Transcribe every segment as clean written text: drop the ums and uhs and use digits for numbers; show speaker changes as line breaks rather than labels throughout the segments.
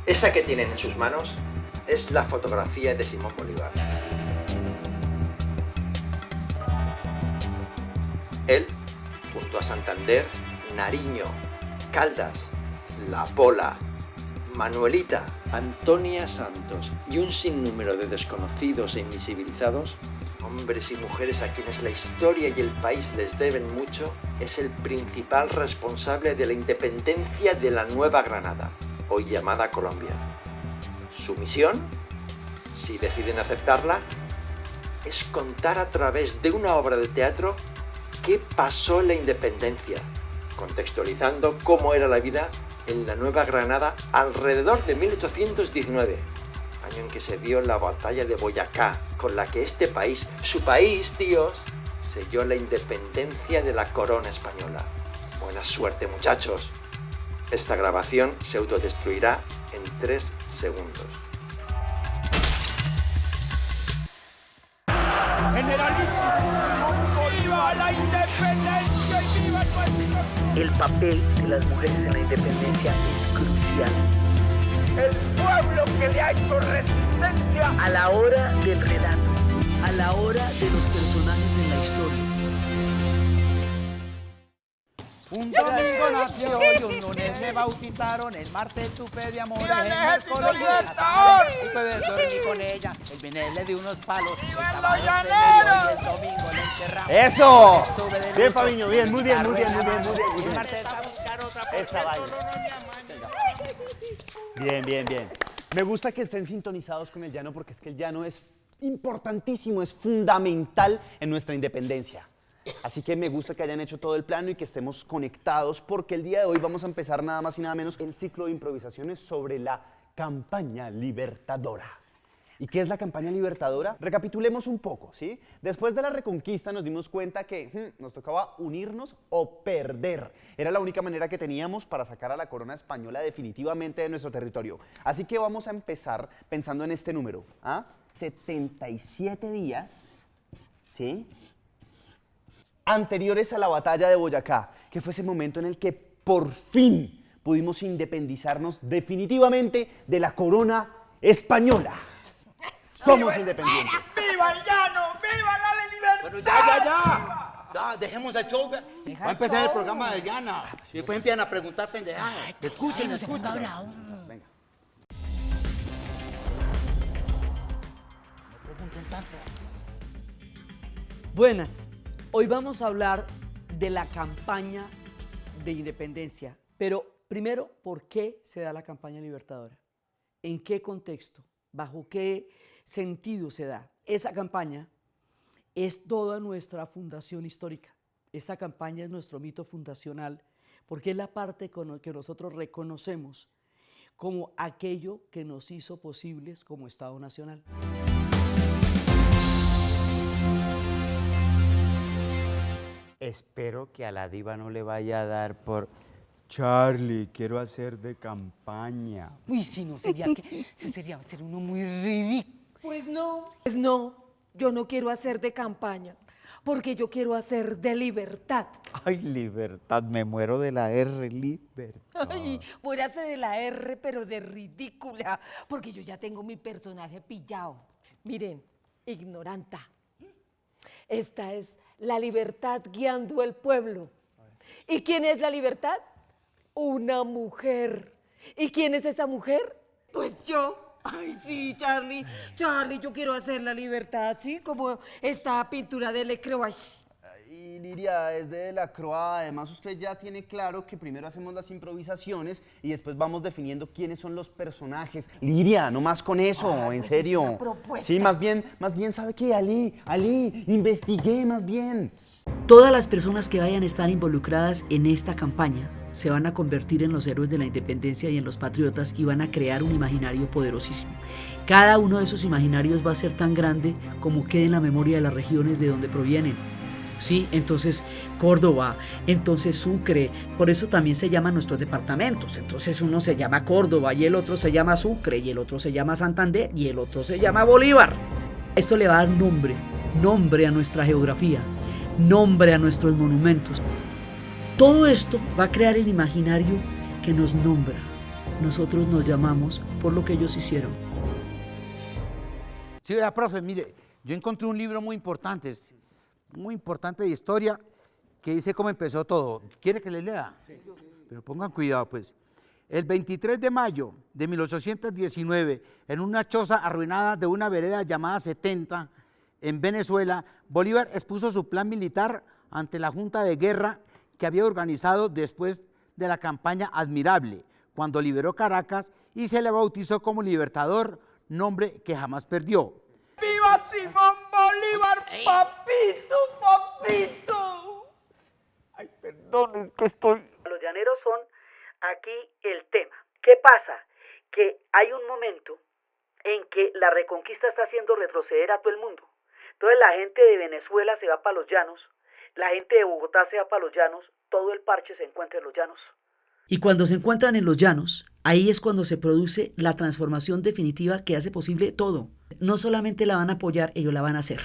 Esa que tienen en sus manos es la fotografía de Simón Bolívar. Él, junto a Santander, Nariño, Caldas, La Pola, Manuelita, Antonia Santos y un sinnúmero de desconocidos e invisibilizados, hombres y mujeres a quienes la historia y el país les deben mucho, es el principal responsable de la independencia de la Nueva Granada, hoy llamada Colombia. Su misión, si deciden aceptarla, es contar a través de una obra de teatro qué pasó en la independencia, contextualizando cómo era la vida en la Nueva Granada alrededor de 1819, año en que se dio la batalla de Boyacá, con la que este país, su país, tíos, selló la independencia de la corona española. Buena suerte, muchachos. Esta grabación se autodestruirá en 3 segundos.
Generalísimo Simón Bolívar. ¡Viva la independencia y viva nuestro!
El papel de las mujeres en la independencia es crucial.
El pueblo que le ha hecho resistencia
A la hora del relato, a la hora de los personajes en la historia.
Un domingo nació y un lunes me bautizaron, el martes tuve de amores,
¡Gran
el
ejército
miércoles
libertador!
el jueves dormí con ella, el viernes le di unos palos, el
¡Viva
sábado
los
se murió
llaneros!
y el domingo le enterramos.
¡Eso!
Estuve de
Bien,
luto,
Fabiño, bien, muy bien, muy bien, muy bien, muy bien, muy
el
bien.
martes a buscar otra porque
Esa
el
vaina.
toro no me ama.
Bien, bien, bien. Me gusta que estén sintonizados con el llano porque es que el llano es importantísimo, es fundamental en nuestra independencia. Así que me gusta que hayan hecho todo el plano y que estemos conectados porque el día de hoy vamos a empezar nada más y nada menos el ciclo de improvisaciones sobre la campaña libertadora. ¿Y qué es la campaña libertadora? Recapitulemos un poco, ¿sí? Después de la Reconquista nos dimos cuenta que nos tocaba unirnos o perder. Era la única manera que teníamos para sacar a la corona española definitivamente de nuestro territorio. Así que vamos a empezar pensando en este número, 77 días, ¿sí?, anteriores a la batalla de Boyacá, que fue ese momento en el que por fin pudimos independizarnos definitivamente de la corona española. Somos independientes.
¡Viva el llano! ¡Viva la libertad!
Bueno, ya, dejemos el show. Va a empezar el programa de Llana. Y después empiezan a preguntar pendejadas. Escuchen, escuchen.
Venga.
No pregunten tanto.
Buenas, hoy vamos a hablar de la campaña de independencia, pero primero, ¿por qué se da la campaña libertadora? ¿En qué contexto? ¿Bajo qué sentido se da? Esa campaña es toda nuestra fundación histórica. Esa campaña es nuestro mito fundacional porque es la parte que nosotros reconocemos como aquello que nos hizo posibles como Estado Nacional.
Espero que a la diva no le vaya a dar por Charlie, quiero hacer de campaña.
Uy, sí, no, sería ser uno muy ridículo.
Pues no, yo no quiero hacer de campaña, porque yo quiero hacer de libertad.
Ay, libertad, me muero de la R, libertad.
Ay, voy a hacer de la R, pero de ridícula, porque yo ya tengo mi personaje pillado. Miren, ignoranta. Esta es la libertad guiando el pueblo. ¿Y quién es la libertad? Una mujer. ¿Y quién es esa mujer? Pues yo. Ay, sí, Charlie, yo quiero hacer la libertad, ¿sí? Como esta pintura de Le Creuach.
Y Liria, es de la Croa, además usted ya tiene claro que primero hacemos las improvisaciones y después vamos definiendo quiénes son los personajes. Liria, no más con eso, en
pues
serio.
es una propuesta.
Sí, más bien, ¿sabe qué? Ali, investigué más bien.
Todas las personas que vayan a estar involucradas en esta campaña se van a convertir en los héroes de la independencia y en los patriotas y van a crear un imaginario poderosísimo. Cada uno de esos imaginarios va a ser tan grande como quede en la memoria de las regiones de donde provienen. Sí, entonces Córdoba, entonces Sucre, por eso también se llaman nuestros departamentos. Entonces uno se llama Córdoba y el otro se llama Sucre y el otro se llama Santander y el otro se llama Bolívar. Esto le va a dar nombre a nuestra geografía, nombre a nuestros monumentos. Todo esto va a crear el imaginario que nos nombra, nosotros nos llamamos por lo que ellos hicieron.
Sí, vea, profe, mire, yo encontré un libro muy importante de historia, que dice cómo empezó todo. ¿Quiere que le lea? Sí. Pero pongan cuidado, pues. El 23 de mayo de 1819, en una choza arruinada de una vereda llamada 70, en Venezuela, Bolívar expuso su plan militar ante la Junta de Guerra que había organizado después de la campaña Admirable, cuando liberó Caracas y se le bautizó como Libertador, nombre que jamás perdió.
¡Viva Simón Bolívar, papito, papito! Ay, perdón, es que estoy...
Los llaneros son aquí el tema. ¿Qué pasa? Que hay un momento en que la reconquista está haciendo retroceder a todo el mundo. Entonces la gente de Venezuela se va para los llanos, la gente de Bogotá se va para los llanos, todo el parche se encuentra en los llanos. Y cuando se encuentran en los llanos, ahí es cuando se produce la transformación definitiva que hace posible todo. No solamente la van a apoyar, ellos la van a hacer.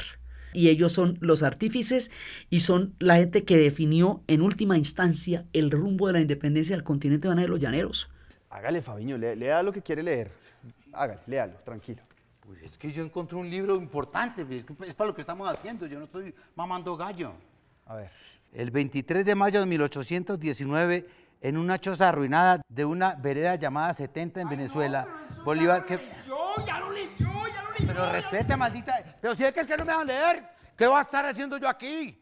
Y ellos son los artífices y son la gente que definió en última instancia el rumbo de la independencia del continente van a ser los llaneros.
Hágale, Fabiño, lea lo que quiere leer. Hágale, léalo, tranquilo.
Pues es que yo encontré un libro importante, es para lo que estamos haciendo, yo no estoy mamando gallo.
A ver.
El 23 de mayo de 1819, en una choza arruinada de una vereda llamada 70 en Venezuela,
no,
Bolívar...
Ya lo leyó.
Pero respete, maldita... Pero si es que el que no me va a leer, ¿qué va a estar haciendo yo aquí?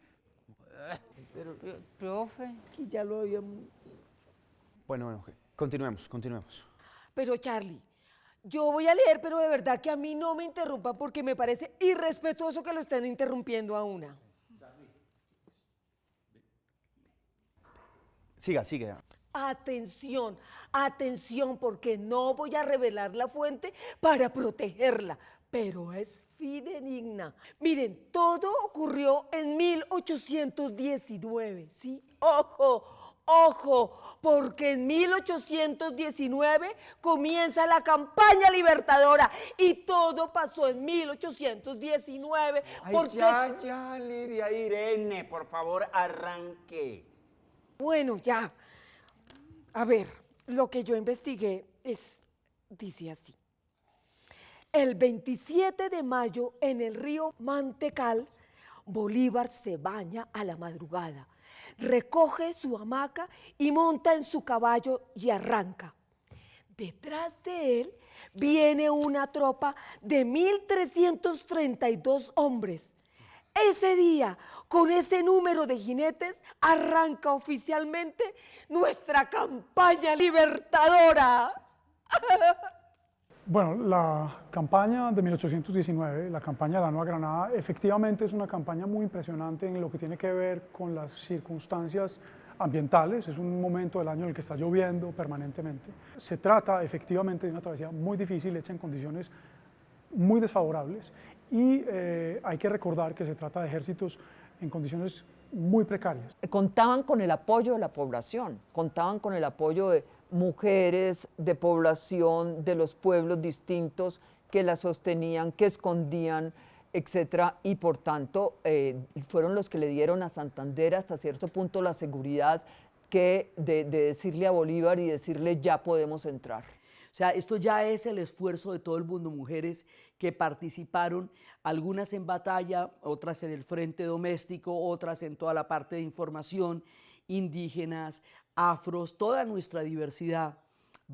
Pero, profe.
Que ya lo habíamos...
Bueno, continuemos.
Pero Charlie, yo voy a leer, pero de verdad que a mí no me interrumpan porque me parece irrespetuoso que lo estén interrumpiendo a una.
Siga.
Atención, porque no voy a revelar la fuente para protegerla, pero es fidedigna. Miren, todo ocurrió en 1819, ¿sí? Ojo, porque en 1819 comienza la campaña libertadora y todo pasó en 1819 porque...
Ay, ya, Lidia Irene, por favor, arranque.
Bueno, ya. A ver, lo que yo investigué dice así. El 27 de mayo en el río Mantecal, Bolívar se baña a la madrugada, recoge su hamaca y monta en su caballo y arranca. Detrás de él viene una tropa de 1.332 hombres. Ese día, con ese número de jinetes, arranca oficialmente nuestra campaña libertadora.
Bueno, la campaña de 1819, la campaña de la Nueva Granada, efectivamente es una campaña muy impresionante en lo que tiene que ver con las circunstancias ambientales. Es un momento del año en el que está lloviendo permanentemente. Se trata efectivamente de una travesía muy difícil, hecha en condiciones muy desfavorables y hay que recordar que se trata de ejércitos en condiciones muy precarias.
Contaban con el apoyo de la población, contaban con el apoyo de mujeres, de población, de los pueblos distintos que la sostenían, que escondían, etcétera, y por tanto fueron los que le dieron a Santander hasta cierto punto la seguridad de decirle a Bolívar y decirle ya podemos entrar.
O sea, esto ya es el esfuerzo de todo el mundo, mujeres que participaron, algunas en batalla, otras en el frente doméstico, otras en toda la parte de información, indígenas, afros, toda nuestra diversidad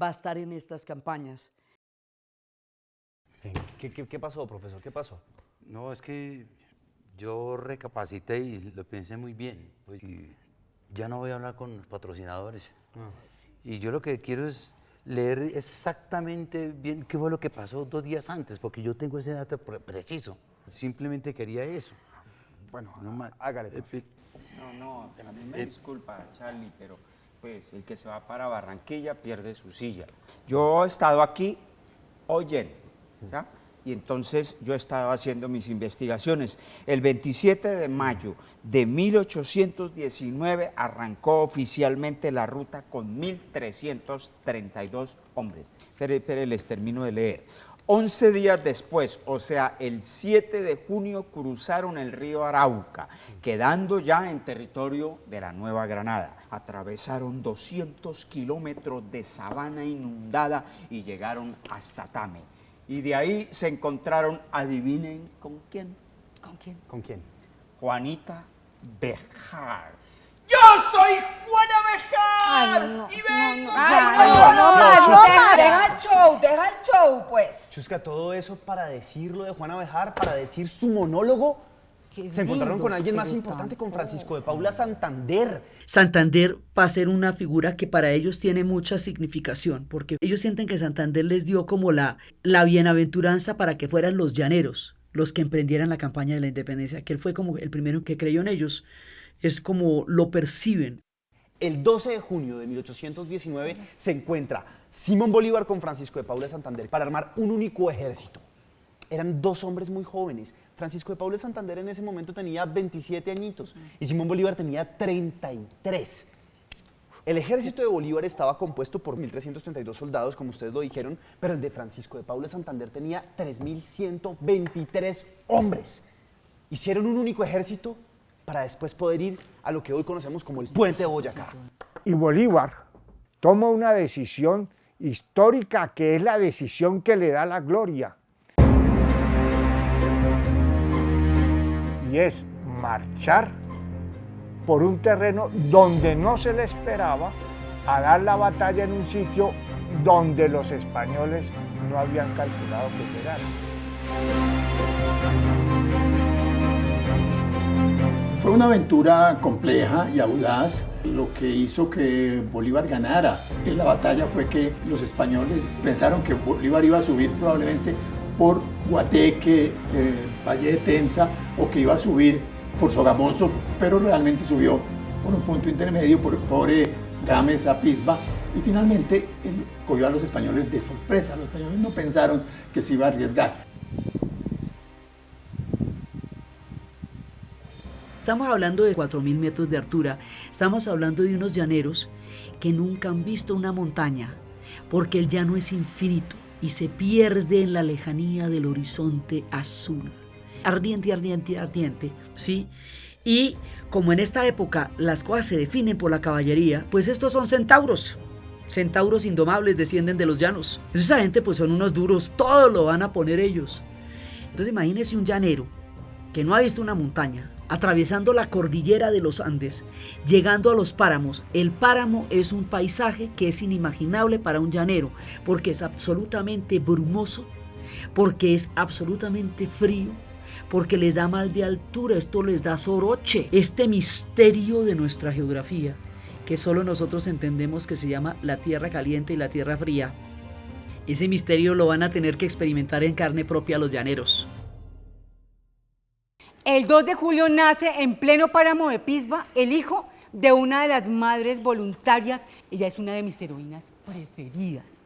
va a estar en estas campañas.
¿Qué pasó, profesor? ¿Qué pasó?
No, es que yo recapacité y lo pensé muy bien. Pues, y ya no voy a hablar con los patrocinadores. Y yo lo que quiero es leer exactamente bien qué fue lo que pasó 2 días antes, porque yo tengo ese dato preciso. Simplemente quería eso.
Bueno,
no,
hágale.
No, también me disculpa, Charlie, pero pues el que se va para Barranquilla pierde su silla. Yo he estado aquí hoy, ¿ya? Y entonces yo he estado haciendo mis investigaciones. El 27 de mayo de 1819 arrancó oficialmente la ruta con 1.332 hombres. Pero les termino de leer. 11 días después, o sea, el 7 de junio, cruzaron el río Arauca, quedando ya en territorio de la Nueva Granada. Atravesaron 200 kilómetros de sabana inundada y llegaron hasta Tame. Y de ahí se encontraron, adivinen con quién.
¿Con quién?
¿Con quién?
Juanita Bejar. ¡Yo soy Juana Bejar!
Ay, no,
¡Y vengo!
Deja el show, pues.
Chusca, todo eso para decir lo de Juana Bejar, para decir su monólogo. Se encontraron con alguien más importante, con Francisco de Paula Santander.
Santander va a ser una figura que para ellos tiene mucha significación, porque ellos sienten que Santander les dio como la bienaventuranza para que fueran los llaneros los que emprendieran la campaña de la independencia, que él fue como el primero que creyó en ellos. Es como lo perciben.
El 12 de junio de 1819 se encuentra Simón Bolívar con Francisco de Paula de Santander para armar un único ejército. Eran dos hombres muy jóvenes. Francisco de Paula de Santander en ese momento tenía 27 añitos y Simón Bolívar tenía 33. El ejército de Bolívar estaba compuesto por 1.332 soldados, como ustedes lo dijeron, pero el de Francisco de Paula de Santander tenía 3.123 hombres. Hicieron un único ejército para después poder ir a lo que hoy conocemos como el Puente de Boyacá.
Y Bolívar toma una decisión histórica que es la decisión que le da la gloria. Y es marchar por un terreno donde no se le esperaba, a dar la batalla en un sitio donde los españoles no habían calculado que llegaran.
Fue una aventura compleja y audaz. Lo que hizo que Bolívar ganara en la batalla fue que los españoles pensaron que Bolívar iba a subir probablemente por Guateque, Valle de Tenza, o que iba a subir por Sogamoso, pero realmente subió por un punto intermedio, por Games, Apisba, y finalmente él cogió a los españoles de sorpresa. Los españoles no pensaron que se iba a arriesgar.
Estamos hablando de 4.000 metros de altura, estamos hablando de unos llaneros que nunca han visto una montaña, porque el llano es infinito y se pierde en la lejanía del horizonte azul. Ardiente, ardiente, ardiente, ¿sí? Y como en esta época las cosas se definen por la caballería, pues estos son centauros. Centauros indomables descienden de los llanos. Esa gente pues son unos duros, todo lo van a poner ellos. Entonces imagínense un llanero que no ha visto una montaña, atravesando la cordillera de los Andes, llegando a los páramos. El páramo es un paisaje que es inimaginable para un llanero, porque es absolutamente brumoso, porque es absolutamente frío, porque les da mal de altura, esto les da soroche. Este misterio de nuestra geografía, que solo nosotros entendemos, que se llama la tierra caliente y la tierra fría, ese misterio lo van a tener que experimentar en carne propia los llaneros.
El 2 de julio nace en pleno páramo de Pisba el hijo de una de las madres voluntarias. Ella es una de mis heroínas preferidas.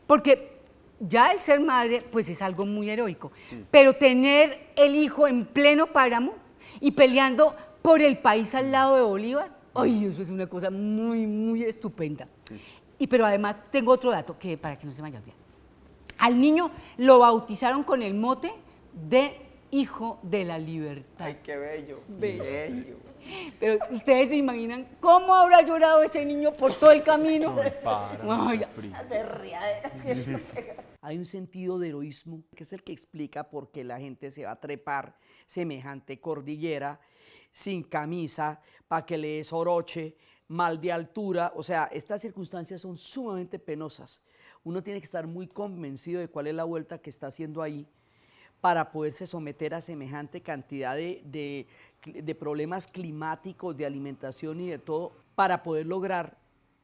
Porque ya el ser madre, pues es algo muy heroico. Pero tener el hijo en pleno páramo y peleando por el país al lado de Bolívar, ¡ay! Eso es una cosa muy, muy estupenda. Pero además tengo otro dato que para que no se me vaya a olvidar. Al niño lo bautizaron con el mote de Hijo de la Libertad.
¡Ay, qué bello! Bello.
Pero ustedes se imaginan cómo habrá llorado ese niño por todo el camino.
Hay un sentido de heroísmo que es el que explica por qué la gente se va a trepar semejante cordillera sin camisa, para que le dé soroche, mal de altura. O sea, estas circunstancias son sumamente penosas. Uno tiene que estar muy convencido de cuál es la vuelta que está haciendo ahí para poderse someter a semejante cantidad de problemas climáticos, de alimentación y de todo, para poder lograr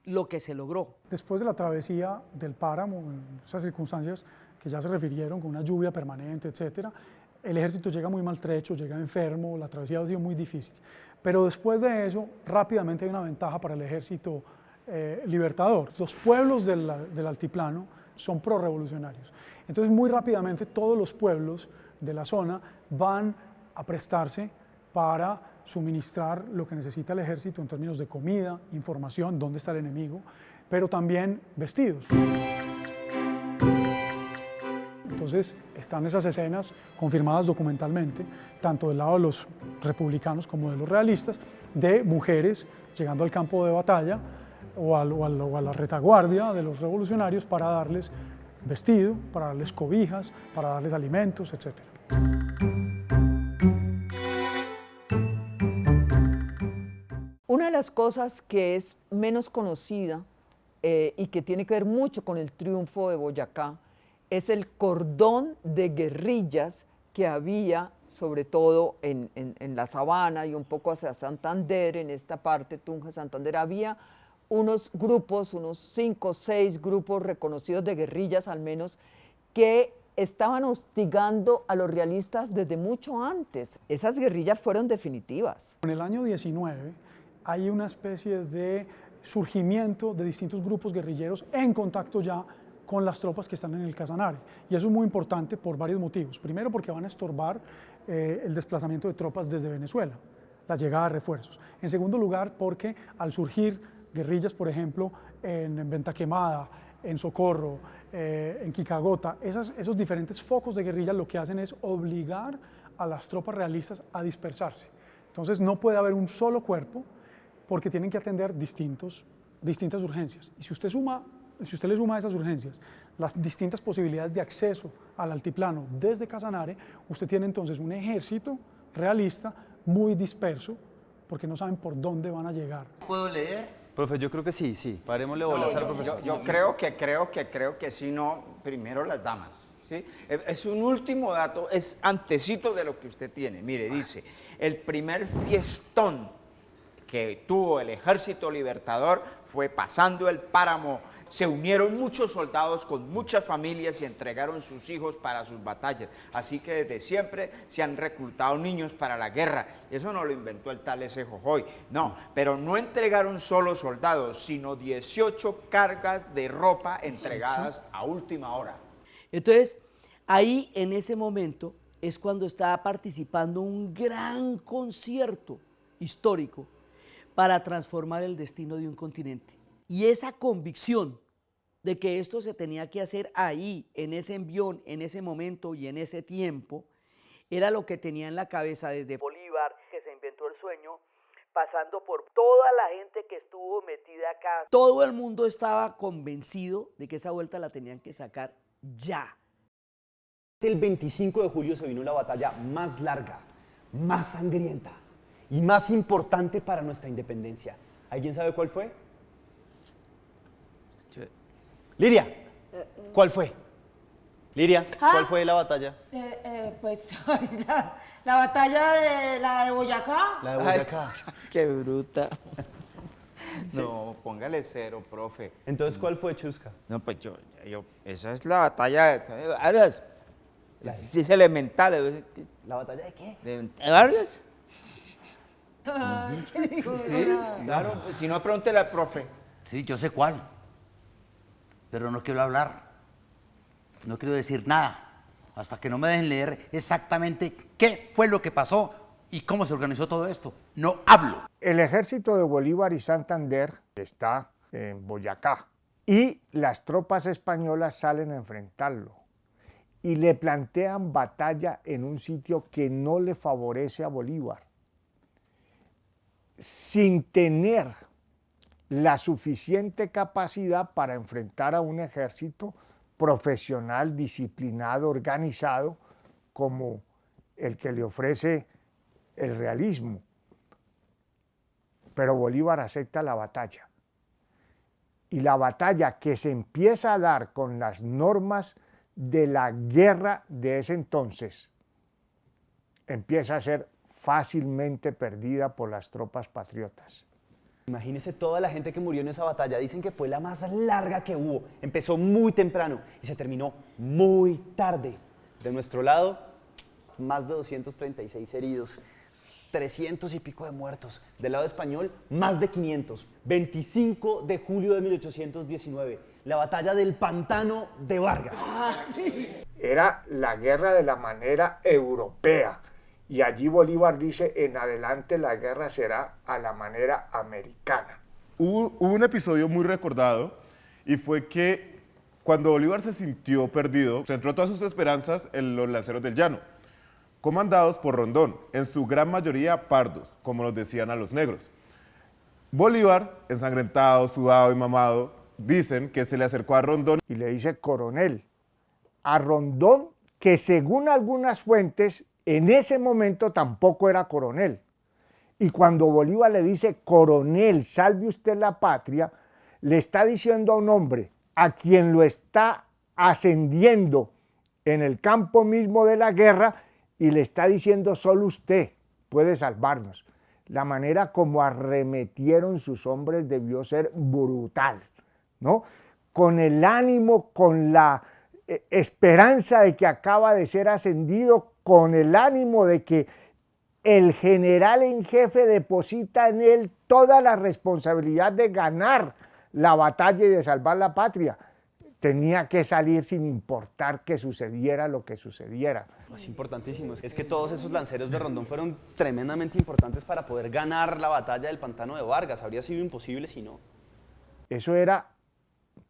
lo que se logró.
Después de la travesía del páramo, en esas circunstancias que ya se refirieron, con una lluvia permanente, etc., el ejército llega muy maltrecho, llega enfermo, la travesía ha sido muy difícil. Pero después de eso, rápidamente hay una ventaja para el ejército libertador. Los pueblos del altiplano son prorrevolucionarios. Entonces, muy rápidamente todos los pueblos de la zona van a prestarse para suministrar lo que necesita el ejército en términos de comida, información, dónde está el enemigo, pero también vestidos. Entonces Entonces están esas escenas confirmadas documentalmente, tanto del lado de los republicanos como de los realistas, de mujeres llegando al campo de batalla o a la retaguardia de los revolucionarios para darles vestido, para darles cobijas, para darles alimentos, etc.
Una de las cosas que es menos conocida y que tiene que ver mucho con el triunfo de Boyacá es el cordón de guerrillas que había, sobre todo en la Sabana y un poco hacia Santander, en esta parte, Tunja, Santander, había unos grupos, unos 5 o 6 grupos reconocidos de guerrillas al menos, que estaban hostigando a los realistas desde mucho antes. Esas guerrillas fueron definitivas.
En el año 19 hay una especie de surgimiento de distintos grupos guerrilleros en contacto ya con las tropas que están en el Casanare. Y eso es muy importante por varios motivos. Primero, porque van a estorbar el desplazamiento de tropas desde Venezuela, la llegada de refuerzos. En segundo lugar, porque al surgir guerrillas, por ejemplo, en Venta Quemada, en Socorro, en Quicagota, esos diferentes focos de guerrilla lo que hacen es obligar a las tropas realistas a dispersarse. Entonces no puede haber un solo cuerpo porque tienen que atender distintas urgencias. Y si usted le suma a esas urgencias las distintas posibilidades de acceso al altiplano desde Casanare, usted tiene entonces un ejército realista muy disperso porque no saben por dónde van a llegar.
¿Puedo leer?
Profe, yo creo que sí. Parémosle bolas al profesor.
Yo creo que sí, no, primero las damas. ¿Sí? Es un último dato, es antecito de lo que usted tiene. Mire, dice, el primer fiestón que tuvo el Ejército Libertador fue pasando el páramo. Se unieron muchos soldados con muchas familias y entregaron sus hijos para sus batallas. Así que desde siempre se han reclutado niños para la guerra. Eso no lo inventó el tal ese Jojoy. No, pero no entregaron solo soldados, sino 18 cargas de ropa entregadas a última hora.
Entonces, ahí en ese momento es cuando estaba participando un gran concierto histórico para transformar el destino de un continente. Y esa convicción de que esto se tenía que hacer ahí, en ese envión, en ese momento y en ese tiempo, era lo que tenía en la cabeza desde Bolívar, que se inventó el sueño, pasando por toda la gente que estuvo metida acá. Todo el mundo estaba convencido de que esa vuelta la tenían que sacar ya.
El 25 de julio se vino la batalla más larga, más sangrienta y más importante para nuestra independencia. ¿Alguien sabe cuál fue? Liria, ¿cuál fue? Liria, ¿cuál fue la batalla?
Pues la batalla de Boyacá.
La de Boyacá.
Ay, qué bruta. No, póngale 0, profe.
Entonces, ¿cuál fue, Chusca?
No, pues esa es la batalla de Vargas. Es elemental.
¿La batalla de qué?
¿De Vargas?
Ay, ¿qué dijo?
Sí, claro. Si no, pregúntele al profe.
Sí, yo sé cuál. Pero no quiero hablar, no quiero decir nada, hasta que no me dejen leer exactamente qué fue lo que pasó y cómo se organizó todo esto. No hablo.
El ejército de Bolívar y Santander está en Boyacá y las tropas españolas salen a enfrentarlo y le plantean batalla en un sitio que no le favorece a Bolívar, sin tener la suficiente capacidad para enfrentar a un ejército profesional, disciplinado, organizado, como el que le ofrece el realismo. Pero Bolívar acepta la batalla. Y la batalla que se empieza a dar con las normas de la guerra de ese entonces empieza a ser fácilmente perdida por las tropas patriotas.
Imagínese toda la gente que murió en esa batalla. Dicen que fue la más larga que hubo. Empezó muy temprano y se terminó muy tarde. De nuestro lado, más de 236 heridos, 300 y pico de muertos. Del lado español, más de 500. 25 de julio de 1819, la batalla del Pantano de Vargas.
Era la guerra de la manera europea. Y allí Bolívar dice, en adelante la guerra será a la manera americana.
Hubo un episodio muy recordado y fue que Cuando Bolívar se sintió perdido, centró todas sus esperanzas en los lanceros del llano, comandados por Rondón, en su gran mayoría pardos, como los decían a los negros. Bolívar, ensangrentado, sudado y mamado, dicen que se le acercó a Rondón
y le dice coronel. A Rondón, que según algunas fuentes, en ese momento tampoco era coronel. Y cuando Bolívar le dice, coronel, salve usted la patria, le está diciendo a un hombre a quien lo está ascendiendo en el campo mismo de la guerra y le está diciendo, solo usted puede salvarnos. La manera como arremetieron sus hombres debió ser brutal, ¿no? Con el ánimo, con la esperanza de que acaba de ser ascendido, con el ánimo de que el general en jefe deposita en él toda la responsabilidad de ganar la batalla y de salvar la patria. Tenía que salir sin importar que sucediera lo que sucediera.
Es importantísimo. Es que todos esos lanceros de Rondón fueron tremendamente importantes para poder ganar la batalla del Pantano de Vargas. Habría sido imposible si no.
Eso era,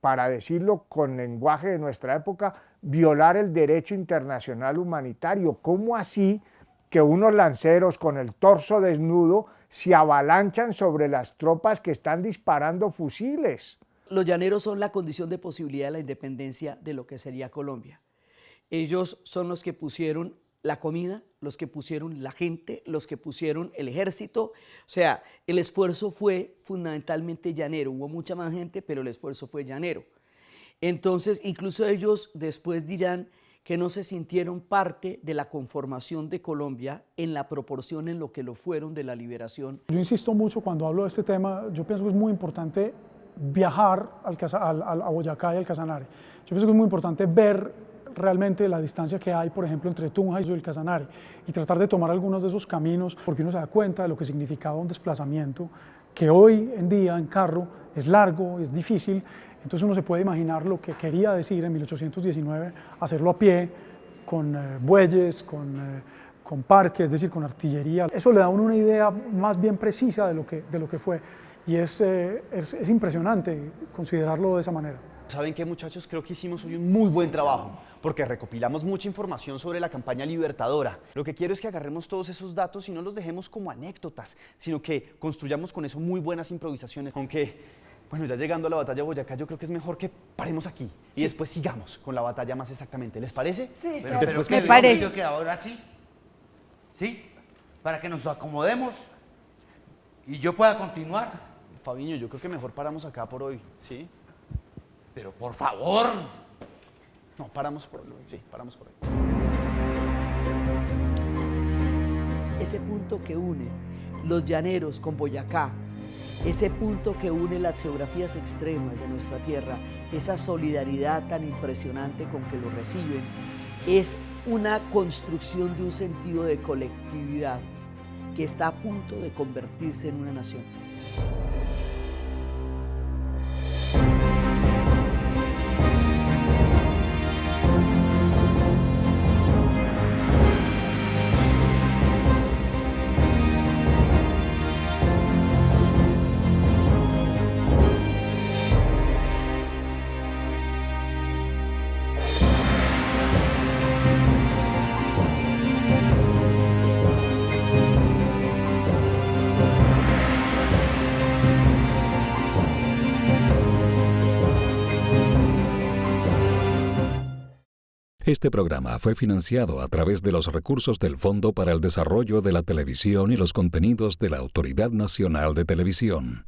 para decirlo con lenguaje de nuestra época, violar el derecho internacional humanitario. ¿Cómo así que unos lanceros con el torso desnudo se avalanchan sobre las tropas que están disparando fusiles?
Los llaneros son la condición de posibilidad de la independencia de lo que sería Colombia. Ellos son los que pusieron la comida, los que pusieron la gente, los que pusieron el ejército. O sea, el esfuerzo fue fundamentalmente llanero. Hubo mucha más gente, pero el esfuerzo fue llanero. Entonces, incluso ellos después dirán que no se sintieron parte de la conformación de Colombia en la proporción en lo que lo fueron de la liberación.
Yo insisto mucho cuando hablo de este tema, yo pienso que es muy importante viajar a Boyacá y al Casanare. Yo pienso que es muy importante ver realmente la distancia que hay, por ejemplo, entre Tunja y el Casanare y tratar de tomar algunos de esos caminos porque uno se da cuenta de lo que significaba un desplazamiento que hoy en día en carro es largo, es difícil. Entonces uno se puede imaginar lo que quería decir en 1819, hacerlo a pie, con bueyes, con parques, es decir, con artillería. Eso le da a uno una idea más bien precisa de lo que fue. Y es impresionante considerarlo de esa manera.
¿Saben qué, muchachos? Creo que hicimos hoy un muy buen trabajo, porque recopilamos mucha información sobre la campaña libertadora. Lo que quiero es que agarremos todos esos datos y no los dejemos como anécdotas, sino que construyamos con eso muy buenas improvisaciones. Aunque, bueno, ya llegando a la batalla de Boyacá, yo creo que es mejor que paremos aquí y después sigamos con la batalla más exactamente. ¿Les parece?
Sí,
Pero
me parece.
Que ahora sí, ¿sí? Para que nos acomodemos y yo pueda continuar.
Fabiño, yo creo que mejor paramos acá por hoy, ¿sí?
Pero por favor.
No, paramos por hoy, sí, paramos por hoy.
Ese punto que une los llaneros con Boyacá, ese punto que une las geografías extremas de nuestra tierra, esa solidaridad tan impresionante con que lo reciben, es una construcción de un sentido de colectividad que está a punto de convertirse en una nación.
Este programa fue financiado a través de los recursos del Fondo para el Desarrollo de la Televisión y los Contenidos de la Autoridad Nacional de Televisión.